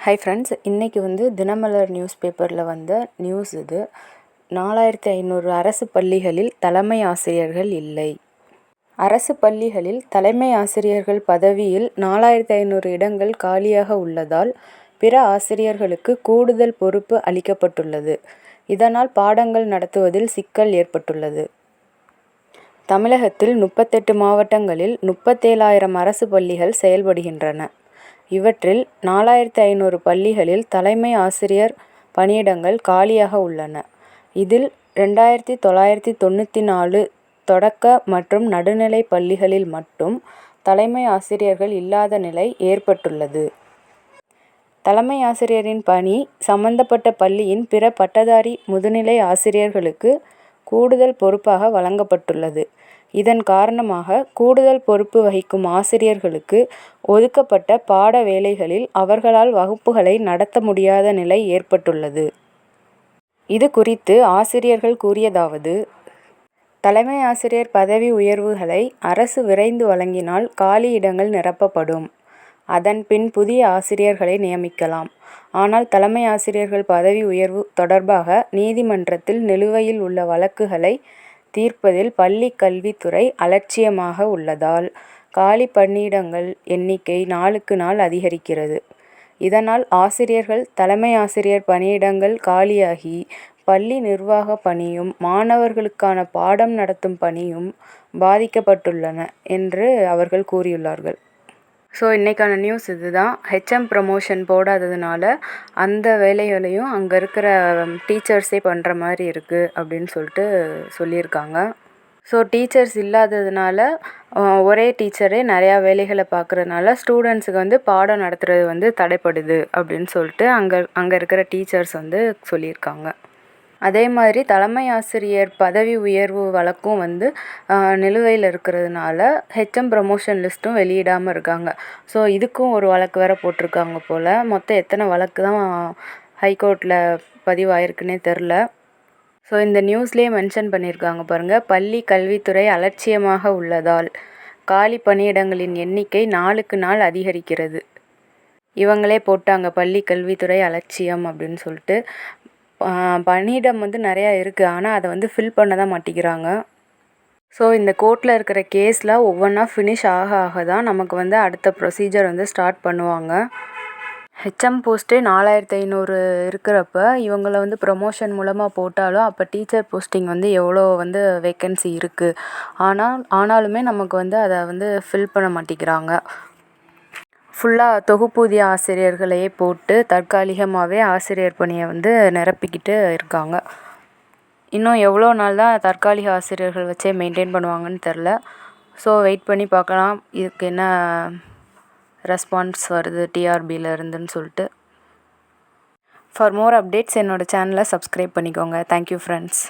Hi friends, இன்றைக்கி Dinamalar news பேப்பரில் வந்த நியூஸ் இது. 4500 அரசு பள்ளிகளில் தலைமை ஆசிரியர்கள் இல்லை. அரசு பள்ளிகளில் தலைமை ஆசிரியர்கள் பதவியில் 4500 இடங்கள் காலியாக உள்ளதால் பிற ஆசிரியர்களுக்கு கூடுதல் பொறுப்பு அளிக்கப்பட்டுள்ளது. இதனால் பாடங்கள் நடத்துவதில் சிக்கல் ஏற்பட்டுள்ளது. தமிழகத்தில் 38 மாவட்டங்களில் 37,000 அரசு பள்ளிகள் செயல்படுகின்றன. இவற்றில் 4500 பள்ளிகளில் தலைமை ஆசிரியர் பணியிடங்கள் காலியாக உள்ளன. இதில் 2994 தொடக்க மற்றும் நடுநிலை பள்ளிகளில் மட்டும் தலைமை ஆசிரியர்கள் இல்லாத நிலை ஏற்பட்டுள்ளது. தலைமை ஆசிரியரின் பணி சம்பந்தப்பட்ட பள்ளியின் பிற பட்டதாரி முதுநிலை ஆசிரியர்களுக்கு கூடுதல் பொறுப்பாக வழங்கப்பட்டுள்ளது. இதன் காரணமாக கூடுதல் பொறுப்பு வகிக்கும் ஆசிரியர்களுக்கு ஒதுக்கப்பட்ட பாட வேளைகளில் அவர்களால் வகுப்புகளை நடத்த முடியாத நிலை ஏற்பட்டுள்ளது. இது குறித்து ஆசிரியர்கள் கூறியதாவது: தலைமை ஆசிரியர் பதவி உயர்வுகளை அரசு விரைந்து வழங்கினால் காலி இடங்கள் நிரப்பப்படும். அதன் பின் புதிய ஆசிரியர்களை நியமிக்கலாம். ஆனால் தலைமை ஆசிரியர்கள் பதவி உயர்வு தொடர்பாக நீதிமன்றத்தில் நிலுவையில் உள்ள வழக்குகளை தீர்ப்பதில் பள்ளி கல்வித்துறை அலட்சியமாக உள்ளதால் காலி பணியிடங்கள் எண்ணிக்கை நாளுக்கு நாள் அதிகரிக்கிறது. இதனால் ஆசிரியர்கள் தலைமை ஆசிரியர் பணியிடங்கள் காலியாகி பள்ளி நிர்வாக பணியும் மாணவர்களுக்கான பாடம் நடத்தும் பணியும் பாதிக்கப்பட்டுள்ளன என்று அவர்கள் கூறியுள்ளார்கள். ஸோ இன்றைக்கான நியூஸ் இதுதான். ஹெச்எம் ப்ரமோஷன் போடாததுனால அந்த வேலைகளையும் அங்கே இருக்கிற டீச்சர்ஸே பண்ணுற மாதிரி இருக்குது அப்படின்னு சொல்லியிருக்காங்க. ஸோ டீச்சர்ஸ் இல்லாததுனால ஒரே டீச்சரே நிறையா வேலைகளை பார்க்குறதுனால ஸ்டூடெண்ட்ஸுக்கு பாடம் நடத்துகிறது தடைப்படுது அப்படின்னு அங்கே இருக்கிற டீச்சர்ஸ் சொல்லியிருக்காங்க. அதே மாதிரி தலைமை ஆசிரியர் பதவி உயர்வு வழக்கும் நிலுவையில் இருக்கிறதுனால ஹெச்எம் ப்ரமோஷன் லிஸ்ட்டும் வெளியிடாமல் இருக்காங்க. ஸோ இதுக்கும் ஒரு வழக்கு வேறு போட்டிருக்காங்க போல். மொத்தம் எத்தனை வழக்கு தான் ஹைகோர்ட்டில் பதிவாயிருக்குன்னே தெரில. ஸோ இந்த நியூஸ்லேயே மென்ஷன் பண்ணியிருக்காங்க பாருங்கள். பள்ளி கல்வித்துறை அலட்சியமாக உள்ளதால் காலி பணியிடங்களின் எண்ணிக்கை நாளுக்கு நாள் அதிகரிக்கிறது. இவங்களே போட்டாங்க பள்ளி கல்வித்துறை அலட்சியம் அப்படின்னு சொல்லிட்டு. பணியிடம் நிறையா இருக்குது, ஆனால் அதை ஃபில் பண்ண தான் மாட்டேங்கிறாங்க. ஸோ இந்த கோர்ட்டில் இருக்கிற கேஸ்லாம் ஒவ்வொன்றா ஃபினிஷ் ஆக தான் நமக்கு அடுத்த ப்ரொசீஜர் ஸ்டார்ட் பண்ணுவாங்க. ஹெச்எம் போஸ்ட்டே 4500 இருக்கிறப்ப இவங்கள ப்ரமோஷன் மூலமாக போட்டாலும் அப்போ டீச்சர் போஸ்டிங் எவ்வளோ வேக்கன்சி இருக்குது. ஆனாலுமே நமக்கு அதை ஃபில் பண்ண மாட்டேங்கிறாங்க. ஃபுல்லாக தொகுப்பூதிய ஆசிரியர்களையே போட்டு தற்காலிகமாகவே ஆசிரியர் பணியை நிரப்பிக்கிட்டு இருக்காங்க. இன்னும் எவ்வளோ நாள் தான் தற்காலிக ஆசிரியர்கள் வச்சே மெயின்டைன் பண்ணுவாங்கன்னு தெரில. ஸோ வெயிட் பண்ணி பார்க்கலாம் இதுக்கு என்ன ரெஸ்பான்ஸ் வருது டிஆர்பியில் இருந்துன்னு சொல்லிட்டு. ஃபார் மோர் அப்டேட்ஸ் என்னோடய சேனலை சப்ஸ்கிரைப் பண்ணிக்கோங்க. Thank you friends.